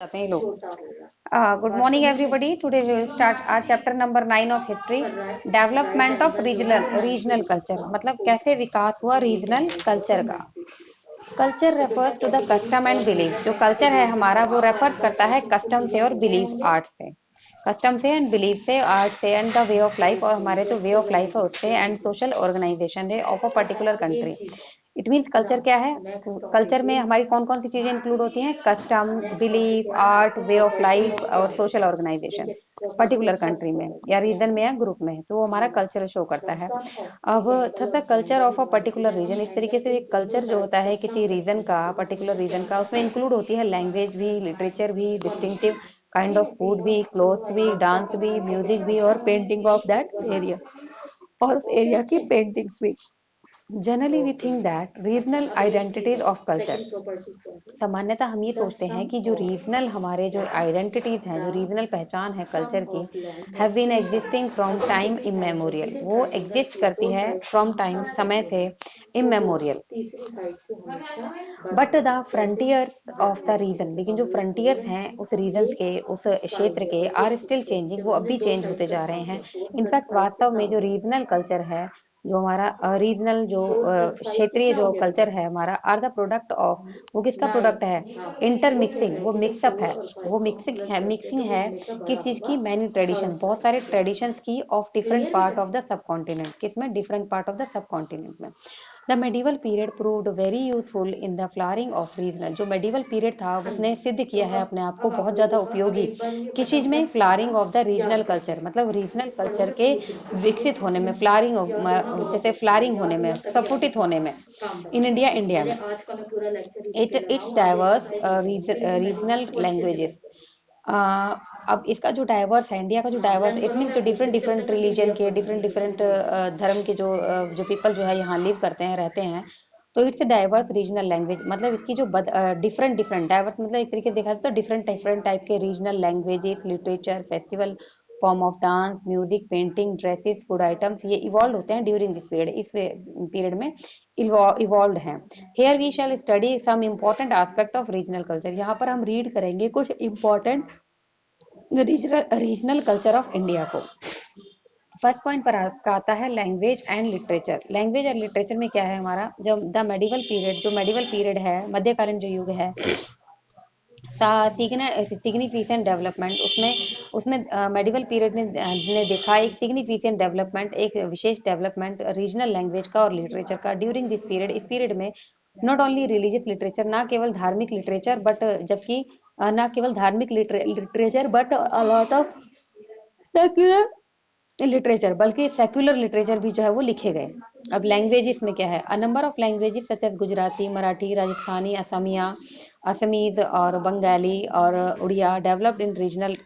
जाते हैं लोग। Good morning everybody. Today we will start our chapter number 9 of history, development of regional culture. मतलब कैसे विकास हुआ रीजनल कल्चर का। Culture refers to the custom and belief. जो कल्चर है हमारा वो रेफर्स करता है कस्टम से और बिलीफ आर्ट से, कस्टम से एंड बिलीफ से, आर्ट से and the way of life, और हमारे जो वे ऑफ लाइफ है उससे, एंड सोशल ऑर्गेनाइजेशन है of a particular country. It means culture क्या है, कल्चर में हमारी कौन कौन सी चीजें इंक्लूड होती हैं, custom, belief, art, way of life और सोशल ऑर्गेनाइजेशन पर्टिकुलर कंट्री में या रीजन में या ग्रुप में, तो वो हमारा कल्चर शो करता है। अब थोड़ा culture of a particular region, इस तरीके से कल्चर जो होता है किसी रीजन का, पर्टिकुलर रीजन का, उसमें इंक्लूड होती है लैंग्वेज भी, लिटरेचर भी, डिस्टिंक्टिव काइंड ऑफ फूड भी, क्लोथ्स भी, डांस भी, म्यूजिक भी और पेंटिंग ऑफ दैट एरिया, और उस एरिया की पेंटिंग्स भी। Generally we think that regional identities of culture, सामान्यतः हम ये सोचते हैं कि जो रीजनल हमारे जो आइडेंटिटीज हैं, जो रीजनल पहचान है कल्चर की, have been existing from time immemorial, वो एग्जिस्ट करती है फ्रॉम टाइम, समय से immemorial. But the frontier of the region, लेकिन जो फ्रंटियर्स हैं उस रीजन के, उस क्षेत्र के, आर स्टिल चेंजिंग, वो अब भी चेंज होते जा रहे हैं। इनफैक्ट वास्तव में जो रीजनल कल्चर है, जो हमारा रीजनल जो क्षेत्रीय जो कल्चर है हमारा, आर द प्रोडक्ट ऑफ, वो किसका प्रोडक्ट है, इंटरमिक्सिंग, वो मिक्सअप है, वो मिक्सिंग है किस चीज की, मैनी ट्रेडिशन, बहुत सारे ट्रेडिशंस की, of different part of the subcontinent, किसमें, different part of the subcontinent में। The medieval period proved very useful in the flowering of regional, जो मेडिवल पीरियड था उसने सिद्ध किया है अपने आप को बहुत ज्यादा उपयोगी किस चीज में, flowering of the regional culture, मतलब रीजनल कल्चर के विकसित होने में, फ्लावरिंग, जैसे फ्लावरिंग होने में, सपुटित होने में इन इंडिया में। It's diverse regional languages. अब इसका जो डाइवर्स है, इंडिया का जो डाइवर्स, इट मीन जो डिफरेंट डिफरेंट रिलीजन के, डिफरेंट डिफरेंट धर्म के जो पीपल जो है यहाँ लिव करते हैं, रहते हैं, तो इट्स डाइवर्स रीजनल लैंग्वेज, मतलब इसकी जो डिफरेंट डिफरेंट, डाइवर्स मतलब एक तरीके से देखा जाए तो डिफरेंट डिफरेंट टाइप के regional languages, literature, festival, form of dance, music, painting, dresses, food items, ये इवॉल्व होते हैं ड्यूरिंग दिस पीरियड, इस पीरियड में इवॉल्व हैं। Here we shall study some important aspect of regional culture, यहाँ पर हम रीड करेंगे कुछ important regional culture of India को। फर्स्ट पॉइंट पर आपका आता है लैंग्वेज एंड लिटरेचर। लैंग्वेज और लिटरेचर में क्या है हमारा, जो द मेडिवल पीरियड, जो मेडिवल पीरियड है, मध्यकालीन जो युग है, सिग्निफिकेंट डेवलपमेंट, उसमें उसमें मेडिवल पीरियड ने देखा एक सिग्निफिकेंट डेवलपमेंट, एक विशेष डेवलपमेंट रीजनल लैंग्वेज का और लिटरेचर का ड्यूरिंग दिस पीरियड। इस पीरियड में नॉट ओनली रिलीजियस लिटरेचर, ना केवल धार्मिक लिटरेचर, बट जबकि ना केवल धार्मिक literature but a lot of secular literature, बल्कि सेक्युलर लिटरेचर भी जो है वो लिखे गए। अब लैंग्वेजेस में क्या है, a number of languages such as Gujarati, Marathi, Rajasthani, Asamiya, Assamese और बंगाली और Oriya developed in regional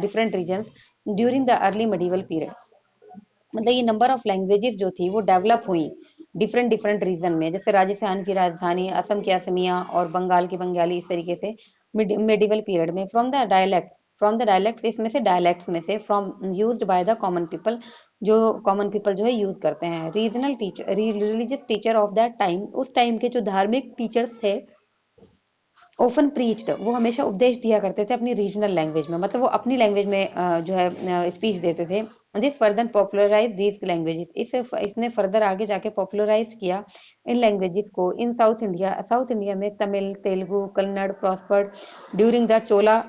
different regions during the early medieval period. मतलब ये नंबर ऑफ लैंग्वेजेस जो थी वो डेवलप हुई डिफरेंट डिफरेंट रीजन में, जैसे राजस्थान की राजधानी, असम की असमिया और बंगाल की बंगाली, इस तरीके से मेडिवल पीरियड में। फ्रॉम द डायलेक्ट, इसमें से डायलेक्ट्स में से, from used by the common people, जो कॉमन पीपल जो है यूज करते हैं। Regional teacher, religious teacher of that time, उस टाइम के जो धार्मिक टीचर्स थे, ओफन प्रीच्ड, वो हमेशा उपदेश दिया करते थे अपनी रीजनल लैंग्वेज में, मतलब वो अपनी लैंग्वेज में जो है स्पीच देते थे। This further popularize this languages, इसने फर्दर आगे जाके पॉपुलराइज किया इन लैंग्वेजेस को। इन साउथ इंडिया में Tamil, Telugu, Kannada prospered during the Chola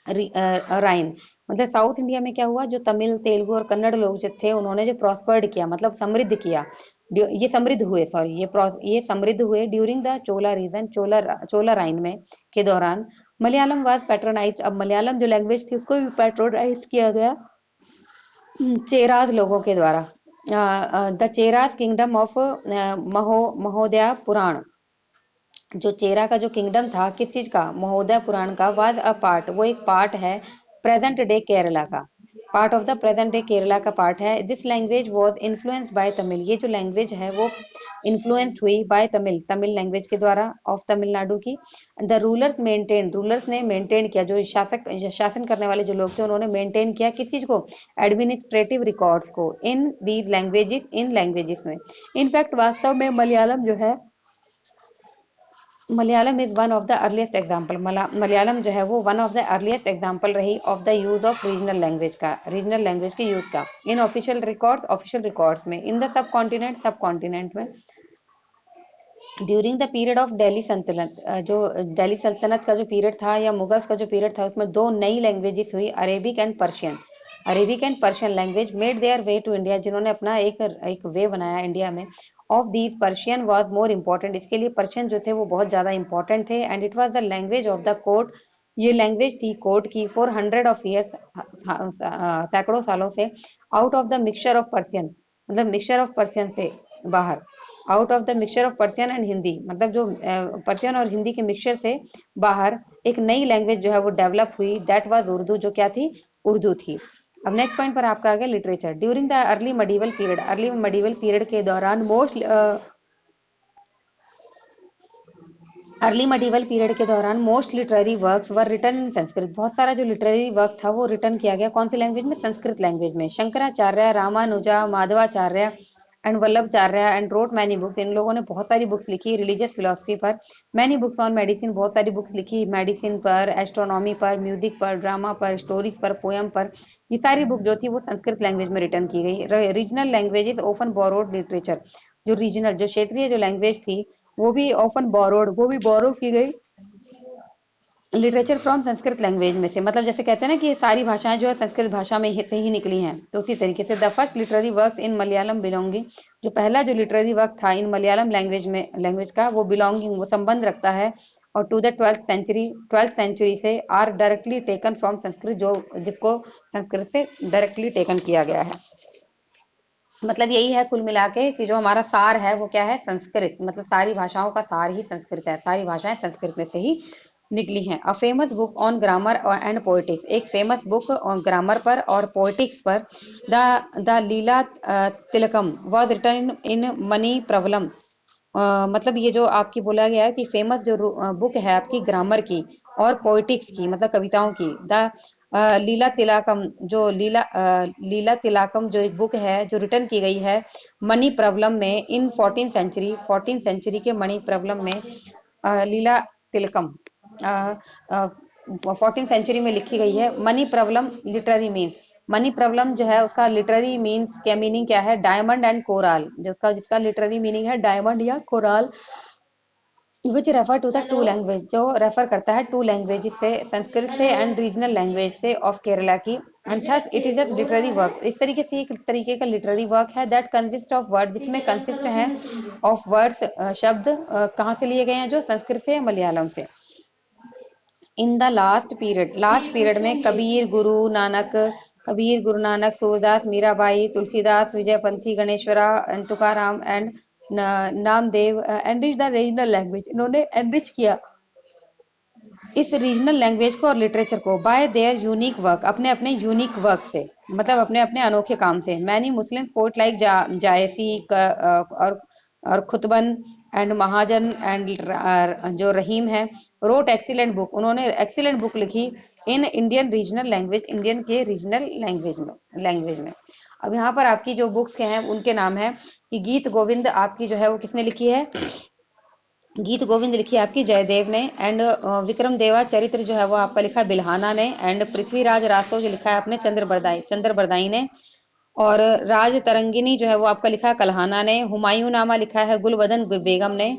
reign. मतलब साउथ इंडिया में क्या हुआ, जो तमिल, तेलुगु और कन्नड़ लोग जो थे, उन्होंने जो प्रॉस्पर्ड किया, मतलब समृद्ध किया, ये समृद्ध हुए, सॉरी, ये समृद्ध हुए ड्यूरिंग द चोला रीजन, चोला राइन में के दौरान। मलयालम वाज पैट्रोनाइज्ड, अब मलयालम जो लैंग्वेज थी उसको भी पैट्रोनाइज किया गया चेराज लोगों के द्वारा। द चेराज किंगडम ऑफ महोदया पुराण, जो चेरा का जो किंगडम था, किस चीज का, महोदय पुराण का, वाज अ पार्ट, वो एक पार्ट है प्रेजेंट डे केरला का, part of the present day Kerala का पार्ट है। This language was influenced by Tamil, ये जो लैंग्वेज है वो इन्फ्लुएंस्ड हुई बाय तमिल लैंग्वेज के द्वारा ऑफ तमिलनाडु की। द रूलर्स ने मेंटेन किया, जो शासन करने वाले जो लोग थे उन्होंने मेंटेन किया किस चीज को, एडमिनिस्ट्रेटिव रिकॉर्ड्स को, in these languages, in languages में। इनफैक्ट वास्तव में मलयालम जो है Malayalam is one of the earliest example, Malayalam जो है वो one of the earliest example रही of the use of regional language का, रीजनल लैंग्वेज के यूज का इन ऑफिशियल रिकॉर्ड्स में, इन द सब कॉन्टिनेंट में। During the period of Delhi Sultanate, जो दिल्ली सल्तनत का जो पीरियड था या मुगल्स का जो पीरियड था, उसमें दो नई लैंग्वेजेस हुई, Arabic and Persian. Arabic and Persian language made their way to India, जिन्होंने अपना एक वे बनाया इंडिया में। Of these Persian was more important, इसके लिए पर्शियन जो थे वो बहुत ज़्यादा इंपॉर्टेंट थे। And it was the language of the court, ये लैंग्वेज थी कोर्ट की, 400 ऑफ ईयर्स, सैकड़ों सालों से। Out of the mixture of Persian, मतलब मिक्सचर ऑफ पर्शियन से बाहर, out of the mixture of Persian and Hindi, मतलब जो पर्शियन और हिंदी के मिक्सचर से बाहर एक नई लैंग्वेज जो है वो डेवलप हुई, दैट वाज उर्दू, जो क्या थी, उर्दू थी। अब नेक्स्ट पॉइंट पर आपका आ गया literature. During the early medieval period के दौरान अर्ली मडीवल पीरियड के दौरान most literary works were written in Sanskrit, बहुत सारा जो लिटरेरी वर्क था वो रिटन किया गया कौन सी लैंग्वेज में, संस्कृत लैंग्वेज में। Shankaracharya, Ramanuja, Madhvacharya and Vallabhacharya and wrote many books, इन लोगों ने बहुत सारी बुक्स लिखी रिलीजियस फिलोसफी पर। मैनी बुक्स ऑन मेडिसिन, बहुत सारी बुक्स लिखी मेडिसिन पर, एस्ट्रोनॉमी पर, म्यूजिक पर, ड्रामा पर, स्टोरीज पर, पोयम पर। ये सारी बुक जो थी वो संस्कृत लैंग्वेज में रिटर्न की गई। Regional languages often borrowed literature, जो रीजनल जो क्षेत्रीय जो लैंग्वेज थी वो भी ऑफन बोरोड, वो भी बोरो की गई लिटरेचर फ्रॉम संस्कृत लैंग्वेज में से। मतलब जैसे कहते हैं ना कि ये सारी भाषाएं जो है संस्कृत भाषा में से ही निकली हैं, तो उसी तरीके से the first literary work in Malayalam belonging, जो पहला जो लिटरेरी वर्क था इन मलयालम लैंग्वेज का, वो बिलोंगिंग, वो संबंध रखता है और टू द ट्वेल्थ सेंचुरी से, are directly taken from Sanskrit, जो जिसको संस्कृत से डायरेक्टली टेकन किया गया है। मतलब यही है कुल मिला के कि जो हमारा सार है वो क्या है, संस्कृत, मतलब सारी भाषाओं का सार ही संस्कृत है, सारी भाषाएं संस्कृत में से ही निकली हैं। A famous book on grammar and poetics, एक फेमस बुक ऑन ग्रामर पर और पोएटिक्स पर, the Lilatilakam was written in Manipravalam. मतलब ये जो आपकी बोला गया है कि फेमस जो बुक है आपकी ग्रामर की और पोएटिक्स की, मतलब कविताओं की, द लीला तिलकम, जो लीला तिलकम जो एक बुक है जो रिटर्न की गई है मणि प्रवलम में इन 14th सेंचुरी के मणि प्रवलम में, लीला तिलकम 14th सेंचुरी में लिखी गई है। Money problem literary means, money problem जो है उसका लिटरेरी मीन्स क्या मीनिंग क्या है, डायमंड एंड कोराल, जिसका लिटरेरी मीनिंग है डायमंड या coral, which refer to the two language, जो रेफर करता है टू लैंग्वेज से, संस्कृत से एंड रीजनल लैंग्वेज से ऑफ केरला की। And thus it is a literary work, इस तरीके से एक तरीके का लिटरेरी वर्क है दैट कंसिस्ट ऑफ वर्ड, जिसमें कंसिस्ट है ऑफ वर्ड्स, शब्द कहाँ से लिए गए हैं, जो संस्कृत से, मलयालम से। इन द लास्ट पीरियड में Kabir, Guru Nanak, Surdas, Mirabai, Tulsidas, Vijayapanthi, Ganeshwara and Tukaram and Namdev enrich the regional language, इन्होंने एनरिच किया इस रीजनल लैंग्वेज को और लिटरेचर को बाय देयर यूनिक वर्क, अपने अपने यूनिक वर्क से, मतलब अपने अपने अनोखे काम से। मैनी मुस्लिम पोर्ट लाइक जायसी और खुतबन एंड महाजन एंड जो रहीम है, रोट एक्सीलेंट बुक, उन्होंने एक्सीलेंट बुक लिखी in Indian regional language, Indian के रीजनल लैंग्वेज में। अब यहाँ पर आपकी जो बुक्स के हैं उनके नाम है कि गीत गोविंद आपकी जो है वो किसने लिखी है, गीत गोविंद लिखी है आपकी जयदेव ने। एंड विक्रम देवा चरित्र जो है वो आपका लिखा है बिल्हाना ने। एंड पृथ्वीराज रासो जो लिखा है आपने चंद्र बरदाई ने। और राज तरंगिनी जो है वो आपका लिखा है कल्हाना ने। हुमायूं नामा लिखा है गुलबदन बेगम ने।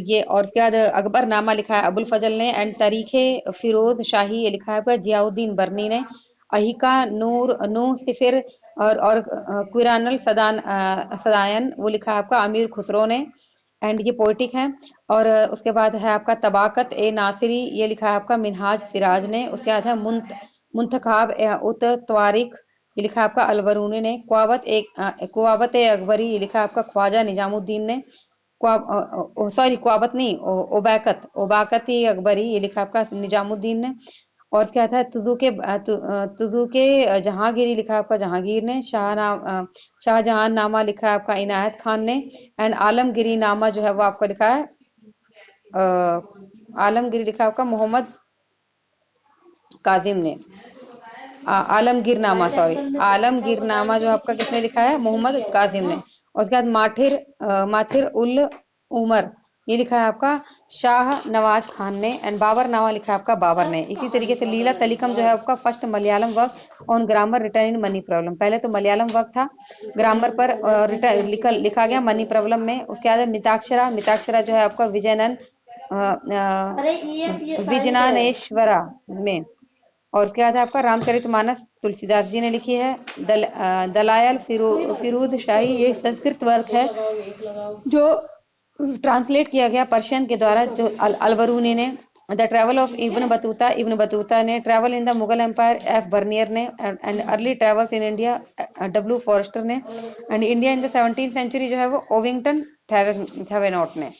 ये और उसके बाद अकबर नामा लिखा है अबुल फजल ने। एंड तारीखे फिरोज शाही ये लिखा है आपका जियाउद्दीन बर्नी ने। अहिका नूर सिफिर और कुरानल सदायन वो लिखा है आपका अमीर खुसरो ने। एंड ये पोइटिक है। और उसके बाद है आपका तबाकत ए नासिरी ये लिखा है आपका मिनहाज सिराज ने। उसके बाद है मुंतखाब उत त्वारिक ये लिखा है आपका अलवरूनी ने। कुआवत ए अकबरी ये लिखा है आपका ख्वाजा निजामुद्दीन ने। कुआबत नहीं, ओबाकत ही अकबरी ये लिखा आपका निजामुद्दीन ने। और क्या था तुजुके जहांगीरी लिखा आपका जहांगीर ने। शाहजहां नामा लिखा है आपका इनायत खान ने। एंड आलमगिरी नामा जो है वो आपका लिखा है आलमगिरी लिखा आपका मोहम्मद काजिम ने। आलमगीर नामा जो आपका किसने लिखा है, मोहम्मद काजिम ने। और उसके बाद माथिर उल उमर ये लिखा है आपका शाह नवाज खान ने, एंड बाबर नामा लिखा है आपका बाबर ने। इसी तरीके से लीला तलिकम जो है आपका first Malayalam work on grammar return in money problem. पहले तो मलयालम वर्क था, ग्रामर पर लिखा गया मनी प्रॉब्लम में। उसके बाद मिताक्षरा, मिताक्षरा जो है आपका विजयनन विजनानेश्वरा में। और उसके बाद है आपका रामचरितमानस, तुलसीदास जी ने लिखी है। दलायल फिरोज शाही, ये संस्कृत वर्क है जो ट्रांसलेट किया गया पर्शियन के द्वारा, जो अलबरूनी ने। The travel of Ibn Battuta, Ibn Battuta ने। Travel in the Mughal empire, F Bernier ने। And early travels in India, W Forester ने। And India in the 17th century जो है वो ओविंगटन थेवेनॉट ने।